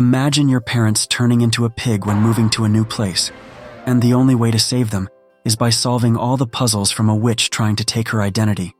Imagine your parents turning into a pig when moving to a new place, and the only way to save them is by solving all the puzzles from a witch trying to take her identity.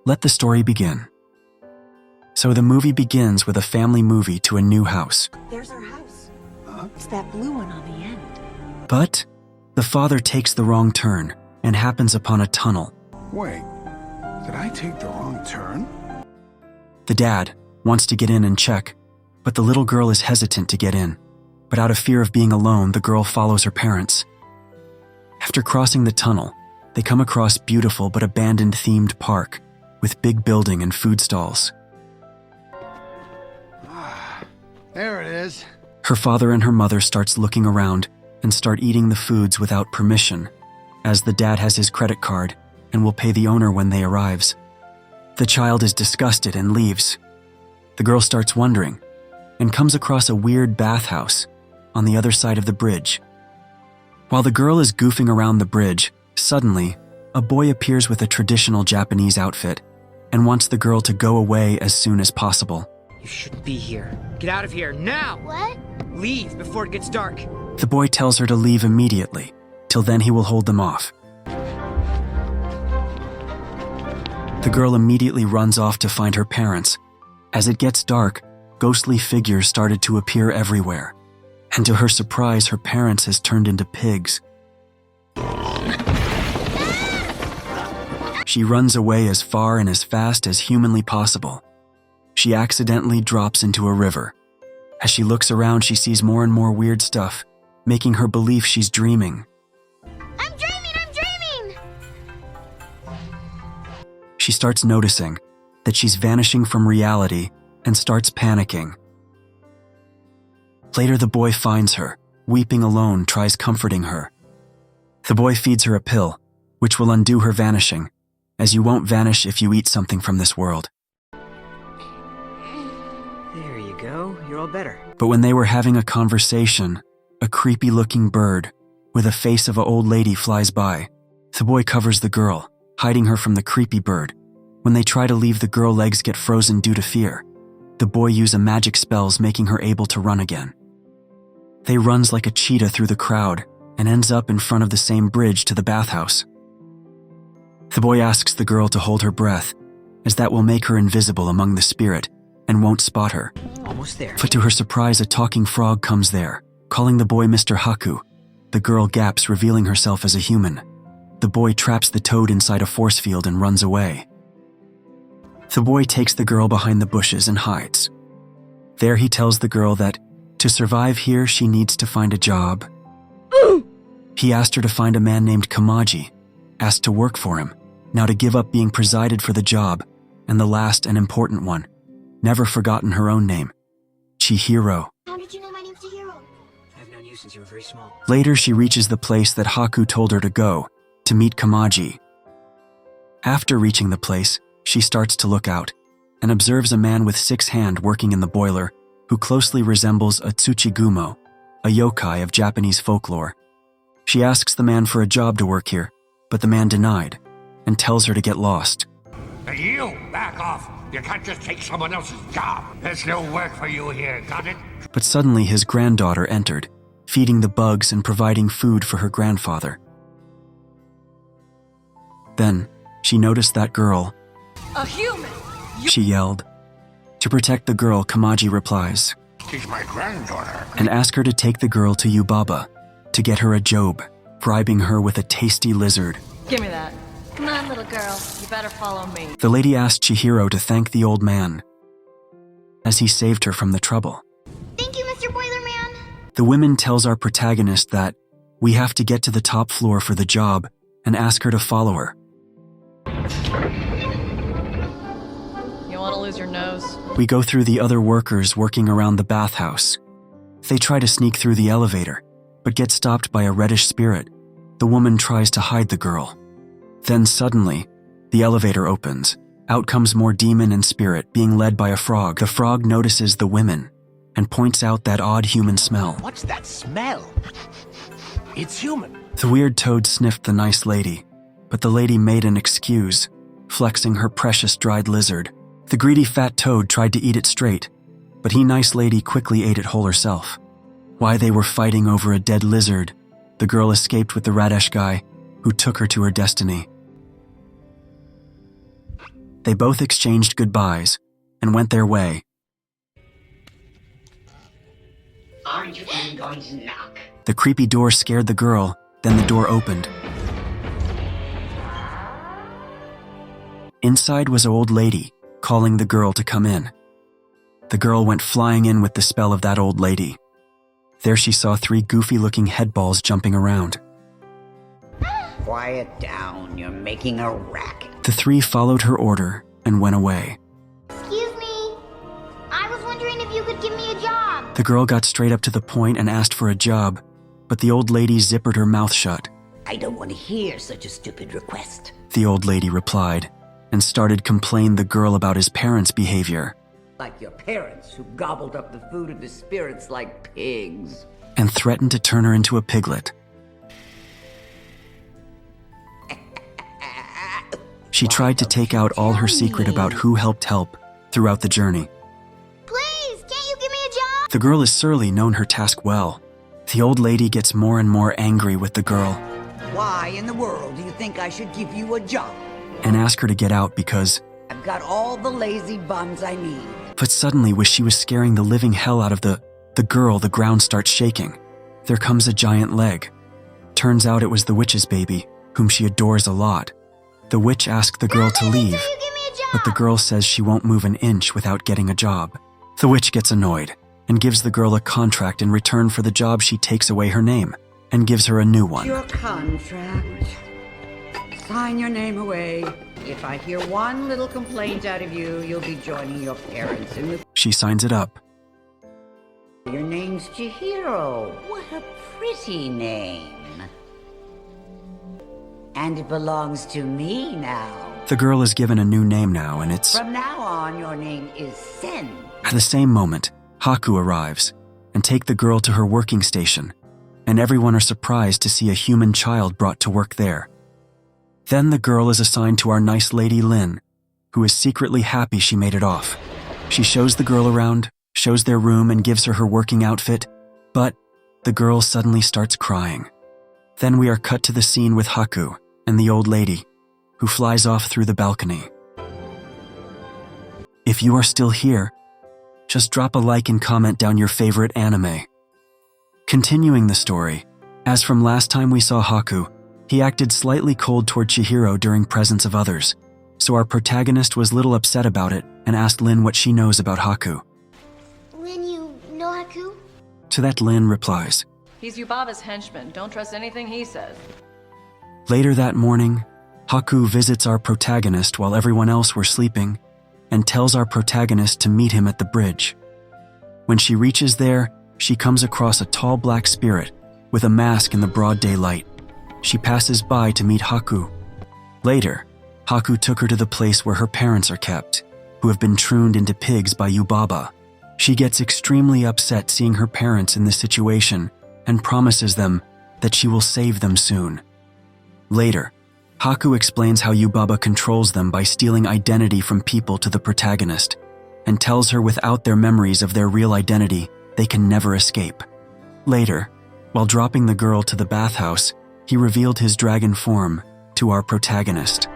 Let the story begin. So the movie begins with a family movie to a new house. There's our house. It's that blue one on the end. But the father takes the wrong turn and happens upon a tunnel. Wait, did I take the wrong turn? The dad wants to get in and check, but the little girl is hesitant to get in. But out of fear of being alone, the girl follows her parents. After crossing the tunnel, they come across beautiful but abandoned themed park with big building and food stalls. There it is. Her father and her mother starts looking around and start eating the foods without permission, as the dad has his credit card and will pay the owner when they arrives. The child is disgusted and leaves. The girl starts wondering and comes across a weird bathhouse on the other side of the bridge. While the girl is goofing around the bridge, suddenly, a boy appears with a traditional Japanese outfit and wants the girl to go away as soon as possible. You shouldn't be here. Get out of here, now! What? Leave before it gets dark. The boy tells her to leave immediately, till then he will hold them off. The girl immediately runs off to find her parents. As it gets dark, ghostly figures started to appear everywhere, and to her surprise, her parents has turned into pigs. She runs away as far and as fast as humanly possible. She accidentally drops into a river. As she looks around, she sees more and more weird stuff, making her believe she's dreaming. I'm dreaming! She starts noticing that she's vanishing from reality and starts panicking. Later, the boy finds her, weeping alone, tries comforting her. The boy feeds her a pill, which will undo her vanishing, as you won't vanish if you eat something from this world. There you go, you're all better. But when they were having a conversation, a creepy-looking bird with a face of an old lady flies by. The boy covers the girl, hiding her from the creepy bird. When they try to leave, the girl's legs get frozen due to fear. The boy uses magic spells, making her able to run again. They runs like a cheetah through the crowd and ends up in front of the same bridge to the bathhouse. The boy asks the girl to hold her breath, as that will make her invisible among the spirit and won't spot her. Almost there. But to her surprise, a talking frog comes there, calling the boy Mr. Haku. The girl gaps, revealing herself as a human. The boy traps the toad inside a force field and runs away. The boy takes the girl behind the bushes and hides. There he tells the girl that to survive here, she needs to find a job. He asked her to find a man named Kamaji, asked to work for him, now to give up being presided for the job, and the last and important one, never forgotten her own name, Chihiro. How did you know my name's Chihiro? I've known you since you were very small. Later, she reaches the place that Haku told her to go, to meet Kamaji. After reaching the place, she starts to look out, and observes a man with 6 hands working in the boiler, who closely resembles a Tsuchigumo, a yokai of Japanese folklore. She asks the man for a job to work here, but the man denied, and tells her to get lost. You back off! You can't just take someone else's job. There's no work for you here, got it? But suddenly his granddaughter entered, feeding the bugs and providing food for her grandfather. Then, she noticed that girl. A human! She yelled. To protect the girl, Kamaji replies, She's my granddaughter. and ask her to take the girl to Yubaba to get her a job, bribing her with a tasty lizard. Give me that. Come on, little girl. You better follow me. The lady asked Chihiro to thank the old man, as he saved her from the trouble. Thank you, Mr. Boiler Man. The woman tells our protagonist that we have to get to the top floor for the job and ask her to follow her. You want to lose your nose? We go through the other workers working around the bathhouse. They try to sneak through the elevator, but get stopped by a reddish spirit. The woman tries to hide the girl. Then suddenly, the elevator opens. Out comes more demon and spirit, being led by a frog. The frog notices the women and points out that odd human smell. What's that smell? It's human. The weird toad sniffed the nice lady, but the lady made an excuse, flexing her precious dried lizard. The greedy fat toad tried to eat it straight, but nice lady quickly ate it whole herself. While they were fighting over a dead lizard, the girl escaped with the Radesh guy, who took her to her destiny. They both exchanged goodbyes and went their way. Aren't you even going to knock? The creepy door scared the girl, then the door opened. Inside was an old lady, calling the girl to come in. The girl went flying in with the spell of that old lady. There she saw 3 goofy-looking head balls jumping around. Quiet down, you're making a racket. The 3 followed her order and went away. Excuse me. I was wondering if you could give me a job. The girl got straight up to the point and asked for a job, but the old lady zippered her mouth shut. I don't want to hear such a stupid request. The old lady replied, and started complaining the girl about his parents' behavior, Like your parents who gobbled up the food of the spirits like pigs. and threatened to turn her into a piglet. She tried to take out all her secret about who helped help throughout the journey. Please, can't you give me a job? The girl is surly known her task well. The old lady gets more and more angry with the girl Why in the world do you think I should give you a job? and ask her to get out because, I've got all the lazy bums I need. but suddenly as she was scaring the living hell out of the girl, the ground starts shaking. There comes a giant leg. Turns out it was the witch's baby, whom she adores a lot. The witch asked the girl to leave, Until you give me a job. but the girl says she won't move an inch without getting a job. The witch gets annoyed and gives the girl a contract in return for the job. She takes away her name and gives her a new one. Your contract. Sign your name away. If I hear one little complaint out of you, you'll be joining your parents in the... She signs it up. Your name's Chihiro. What a pretty name. And it belongs to me now. The girl is given a new name now, and it's... From now on, your name is Sen. At the same moment, Haku arrives and take the girl to her working station, and everyone are surprised to see a human child brought to work there. Then the girl is assigned to our nice lady Lin, who is secretly happy she made it off. She shows the girl around, shows their room, and gives her her working outfit, but the girl suddenly starts crying. Then we are cut to the scene with Haku and the old lady, who flies off through the balcony. If you are still here, just drop a like and comment down your favorite anime. Continuing the story, as from last time we saw Haku, he acted slightly cold toward Chihiro during presence of others, so our protagonist was little upset about it and asked Lin what she knows about Haku. Lin, you know Haku? To that Lin replies. He's Yubaba's henchman. Don't trust anything he says. Later that morning, Haku visits our protagonist while everyone else were sleeping and tells our protagonist to meet him at the bridge. When she reaches there, she comes across a tall black spirit with a mask in the broad daylight. She passes by to meet Haku. Later, Haku took her to the place where her parents are kept, who have been turned into pigs by Yubaba. She gets extremely upset seeing her parents in this situation and promises them that she will save them soon. Later, Haku explains how Yubaba controls them by stealing identity from people to the protagonist, and tells her without their memories of their real identity, they can never escape. Later, while dropping the girl to the bathhouse, he revealed his dragon form to our protagonist.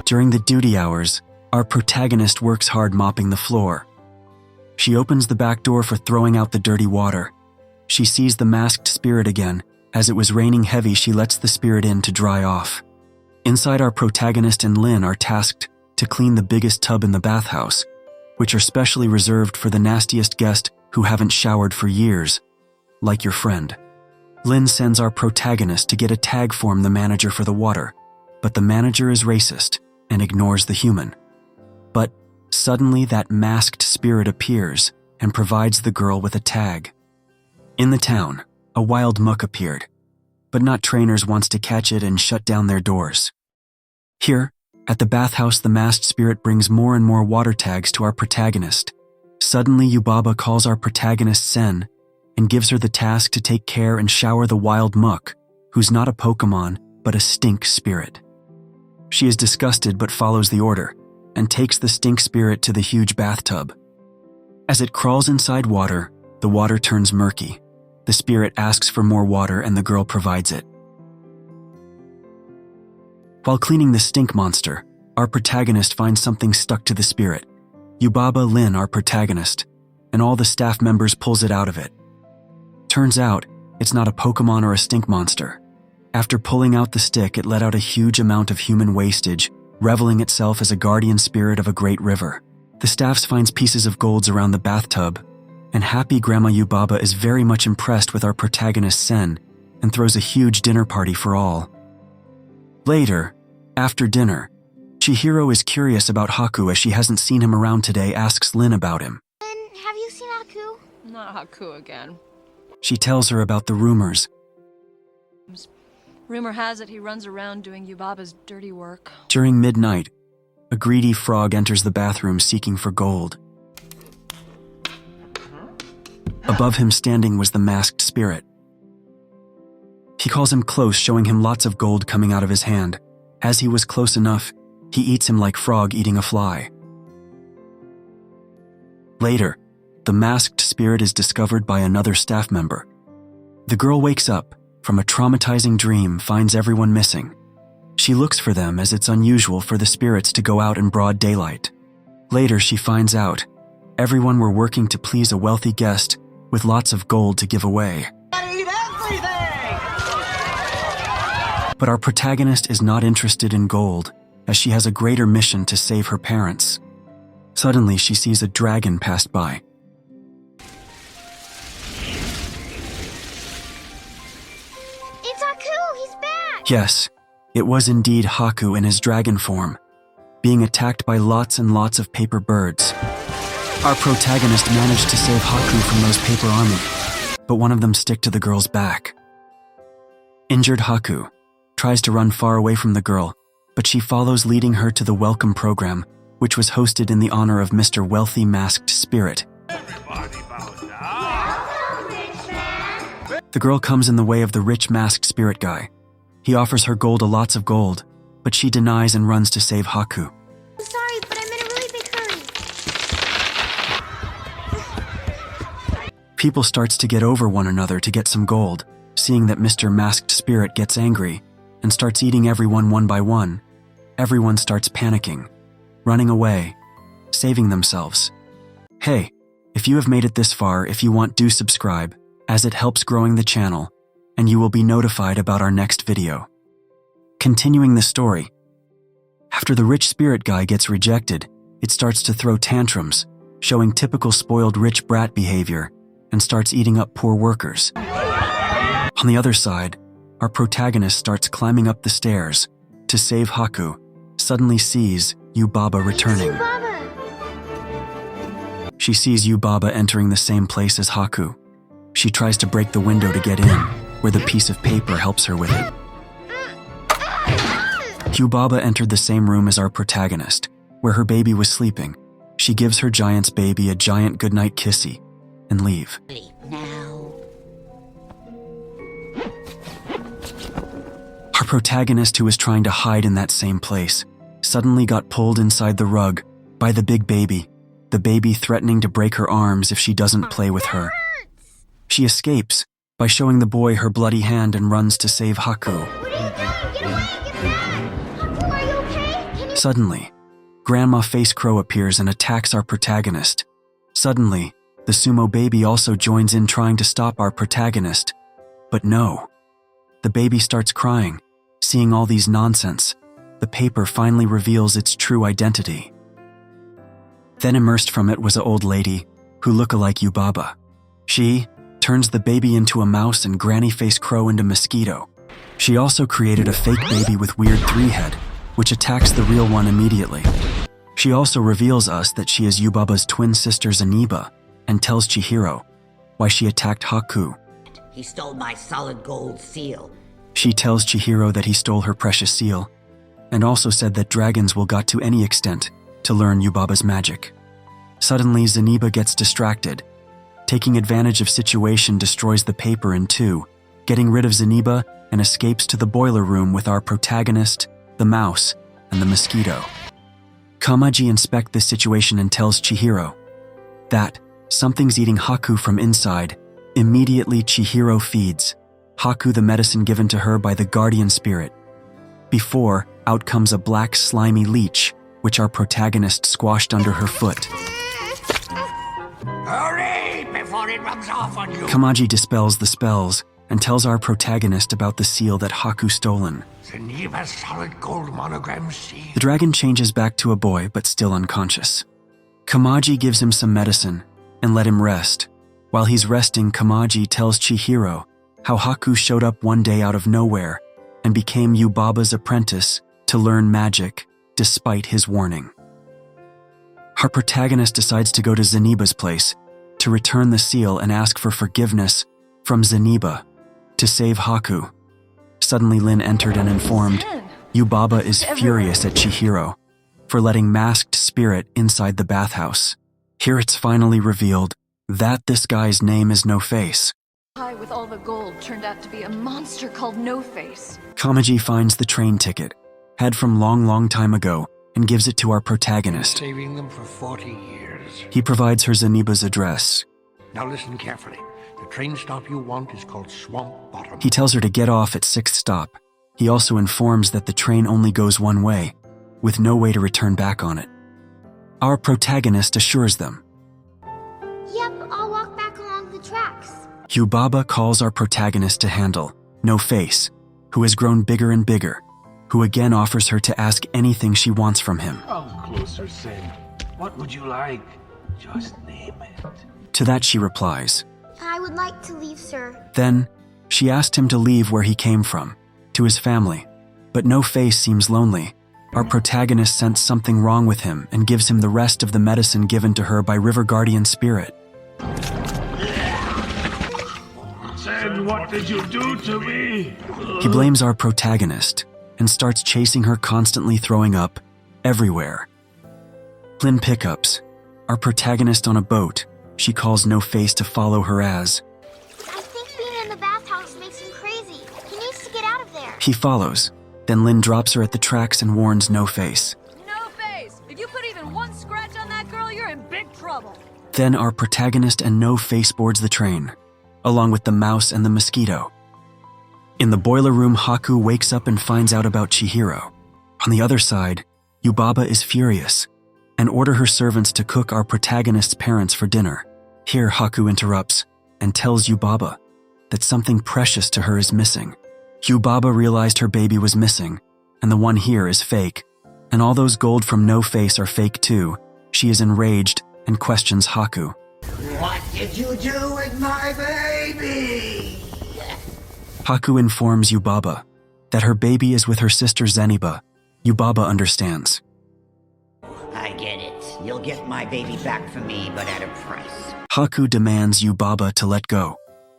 During the duty hours, our protagonist works hard mopping the floor. She opens the back door for throwing out the dirty water. She sees the masked spirit again. As it was raining heavy, she lets the spirit in to dry off. Inside, our protagonist and Lin are tasked to clean the biggest tub in the bathhouse, which are specially reserved for the nastiest guest who haven't showered for years, like your friend. Lin sends our protagonist to get a tag from the manager for the water, but the manager is racist and ignores the human. But suddenly that masked spirit appears and provides the girl with a tag. In the town, a wild muck appeared, but not trainers wants to catch it and shut down their doors. Here, at the bathhouse, the masked spirit brings more and more water tags to our protagonist. Suddenly, Yubaba calls our protagonist Sen and gives her the task to take care and shower the wild muck, who's not a Pokemon, but a stink spirit. She is disgusted but follows the order, and takes the stink spirit to the huge bathtub. As it crawls inside water, the water turns murky. The spirit asks for more water and the girl provides it. While cleaning the stink monster, our protagonist finds something stuck to the spirit. Yubaba Lin, our protagonist, and all the staff members pulls it out of it. Turns out, it's not a Pokemon or a stink monster. After pulling out the stick, it let out a huge amount of human wastage, reveling itself as a guardian spirit of a great river. The staff finds pieces of golds around the bathtub, and happy Grandma Yubaba is very much impressed with our protagonist Sen and throws a huge dinner party for all. Later, after dinner, Chihiro is curious about Haku as she hasn't seen him around today, asks Lin about him. Lin, have you seen Aku? Not Haku again. She tells her about the rumors. Rumor has it he runs around doing Yubaba's dirty work. During midnight, a greedy frog enters the bathroom seeking for gold. Above him standing was the masked spirit. He calls him close, showing him lots of gold coming out of his hand. As he was close enough, he eats him like frog eating a fly. Later, the masked spirit is discovered by another staff member. The girl wakes up from a traumatizing dream, finds everyone missing. She looks for them as it's unusual for the spirits to go out in broad daylight. Later, she finds out everyone were working to please a wealthy guest with lots of gold to give away. But our protagonist is not interested in gold, as she has a greater mission to save her parents. Suddenly, she sees a dragon pass by. It's Aku! He's back! Yes, it was indeed Haku in his dragon form, being attacked by lots and lots of paper birds. Our protagonist managed to save Haku from those paper army, but one of them stick to the girl's back. Injured Haku tries to run far away from the girl, but she follows, leading her to the welcome program, which was hosted in the honor of Mr. Wealthy Masked Spirit. The girl comes in the way of the rich masked spirit guy. He offers her lots of gold, but she denies and runs to save Haku. I'm sorry, but I'm in a really big hurry. People starts to get over one another to get some gold, seeing that Mr. Masked Spirit gets angry and starts eating everyone one by one. Everyone starts panicking, running away, saving themselves. Hey, if you have made it this far, if you want, do subscribe, as it helps growing the channel, and you will be notified about our next video. Continuing the story. After the rich spirit guy gets rejected, it starts to throw tantrums, showing typical spoiled rich brat behavior, and starts eating up poor workers. On the other side, our protagonist starts climbing up the stairs to save Haku, suddenly sees Yubaba returning. Yubaba! She sees Yubaba entering the same place as Haku. She tries to break the window to get in, where the piece of paper helps her with it. Yubaba entered the same room as our protagonist, where her baby was sleeping. She gives her giant's baby a giant goodnight kissy and leave. Our protagonist, who was trying to hide in that same place, suddenly got pulled inside the rug by the big baby, the baby threatening to break her arms if she doesn't play with her. She escapes by showing the boy her bloody hand and runs to save Haku. What are you doing? Get away! Get back! Haku, are you okay? Can you... Suddenly, Grandma Face Crow appears and attacks our protagonist. Suddenly, the sumo baby also joins in, trying to stop our protagonist. But no. The baby starts crying. Seeing all these nonsense, the paper finally reveals its true identity. Then immersed from it was an old lady who looked like Yubaba. She turns the baby into a mouse and Granny Face Crow into mosquito. She also created a fake baby with weird 3-head, which attacks the real one immediately. She also reveals us that she is Yubaba's twin sister Zaniba and tells Chihiro why she attacked Haku. He stole my solid gold seal. She tells Chihiro that he stole her precious seal, and also said that dragons will got to any extent to learn Yubaba's magic. Suddenly, Zaniba gets distracted. Taking advantage of situation, destroys the paper in two, getting rid of Zaniba and escapes to the boiler room with our protagonist, the mouse, and the mosquito. Kamaji inspects this situation and tells Chihiro that something's eating Haku from inside. Immediately, Chihiro feeds Haku the medicine given to her by the guardian spirit. Before, out comes a black slimy leech, which our protagonist squashed under her foot. Hurry before it rubs off on you. Kamaji dispels the spells and tells our protagonist about the seal that Haku stolen. Zeniba's solid gold monogram seal. The dragon changes back to a boy, but still unconscious. Kamaji gives him some medicine and let him rest. While he's resting, Kamaji tells Chihiro how Haku showed up one day out of nowhere and became Yubaba's apprentice to learn magic despite his warning. Our protagonist decides to go to Zeniba's place to return the seal and ask for forgiveness from Zeniba to save Haku. Suddenly, Lin entered and informed Yubaba is furious at Chihiro for letting masked spirit inside the bathhouse. Here it's finally revealed that this guy's name is No Face. Guy with all the gold turned out to be a monster called No Face. Kamaji finds the train ticket, had from long time ago, and gives it to our protagonist. Saving them for 40 years. He provides her Zeniba's address. Now listen carefully. The train stop you want is called Swamp Bottom. He tells her to get off at 6th stop. He also informs that the train only goes one way, with no way to return back on it. Our protagonist assures them. Yep, I'll walk back along the tracks. Yubaba calls our protagonist to handle No Face, who has grown bigger and bigger, who again offers her to ask anything she wants from him. Come closer, Sin. What would you like? Just name it. To that she replies. I would like to leave, sir. Then, she asked him to leave where he came from, to his family. But No Face seems lonely. Our protagonist sensed something wrong with him and gives him the rest of the medicine given to her by River Guardian Spirit. Sin, what did you do to me? He blames our protagonist and starts chasing her, constantly throwing up everywhere. Lin pickups our protagonist on a boat. She calls No Face to follow her as I think being in the bathhouse makes him crazy. He needs to get out of there. he follows. Then Lin drops her at the tracks and warns No Face. No Face! If you put even one scratch on that girl, you're in big trouble. Then our protagonist and No Face boards the train, along with the mouse and the mosquito. In the boiler room, Haku wakes up and finds out about Chihiro. On the other side, Yubaba is furious and orders her servants to cook our protagonist's parents for dinner. Here, Haku interrupts and tells Yubaba that something precious to her is missing. Yubaba realized her baby was missing, and the one here is fake, and all those gold from No Face are fake too. She is enraged and questions Haku. What did you do with my baby? Haku informs Yubaba that her baby is with her sister Zeniba. Yubaba understands. I get it. You'll get my baby back from me, but at a price. Haku demands Yubaba to let go.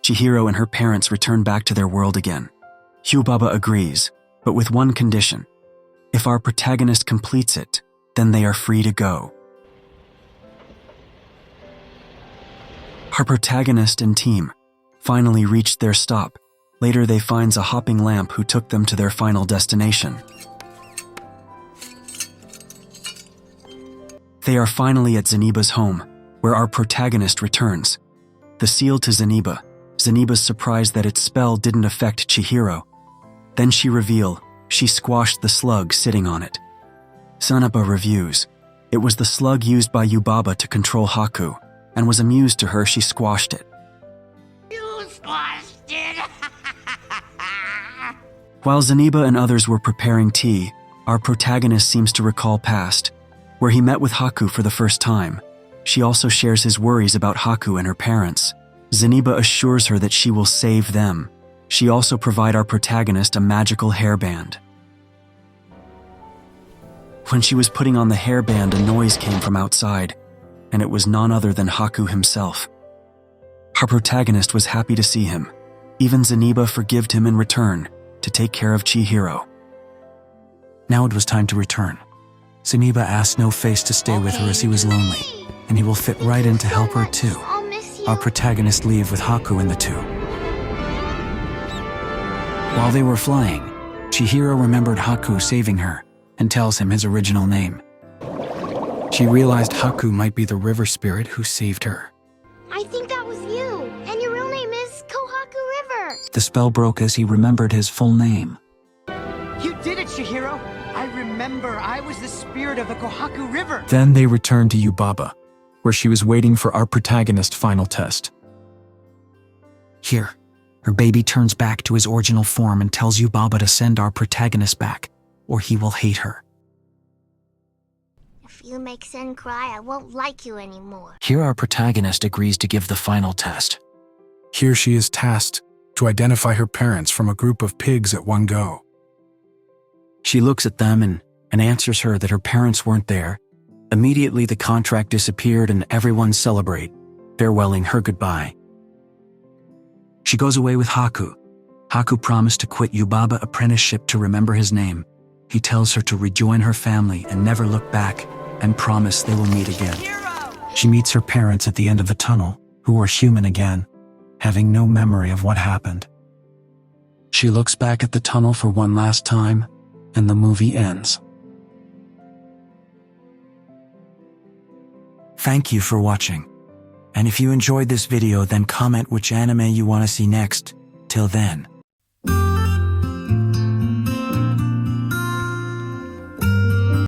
Chihiro and her parents return back to their world again. Yubaba agrees, but with one condition. If our protagonist completes it, then they are free to go. Our protagonist and team finally reached their stop. Later, they find a hopping lamp who took them to their final destination. They are finally at Zeniba's home, where our protagonist returns. The seal to Zeniba. Zeniba's surprised that its spell didn't affect Chihiro. Then she reveals she squashed the slug sitting on it. Zeniba reviews. It was the slug used by Yubaba to control Haku, and was amused to her she squashed it. You squashed it! While Zeniba and others were preparing tea, our protagonist seems to recall past, where he met with Haku for the first time. She also shares his worries about Haku and her parents. Zeniba assures her that she will save them. She also provides our protagonist a magical hairband. When she was putting on the hairband, a noise came from outside, and it was none other than Haku himself. Our protagonist was happy to see him. Even Zeniba forgave him in return to take care of Chihiro. Now it was time to return. Zeniba asked No Face to stay with her as he was lonely, and he will fit right in to help her too. I'll miss you. Our protagonist leave with Haku and the two. While they were flying, Chihiro remembered Haku saving her and tells him his original name. She realized Haku might be the river spirit who saved her. I think that was you. And your real name is Kohaku River. The spell broke as he remembered his full name. You did it, Chihiro! I remember I was the spirit of the Kohaku River! Then they returned to Yubaba, where she was waiting for our protagonist's final test. Here, her baby turns back to his original form and tells Yubaba to send our protagonist back, or he will hate her. If you make Sen cry, I won't like you anymore. Here our protagonist agrees to give the final test. Here she is tasked to identify her parents from a group of pigs at one go. She looks at them and answers her that her parents weren't there. Immediately the contract disappeared and everyone celebrate, farewelling her goodbye. She goes away with Haku. Haku promised to quit Yubaba apprenticeship to remember his name. He tells her to rejoin her family and never look back, and promise they will meet again. She meets her parents at the end of the tunnel, who are human again, having no memory of what happened. She looks back at the tunnel for one last time, and the movie ends. Thank you for watching. And if you enjoyed this video, then comment which anime you want to see next. Till then.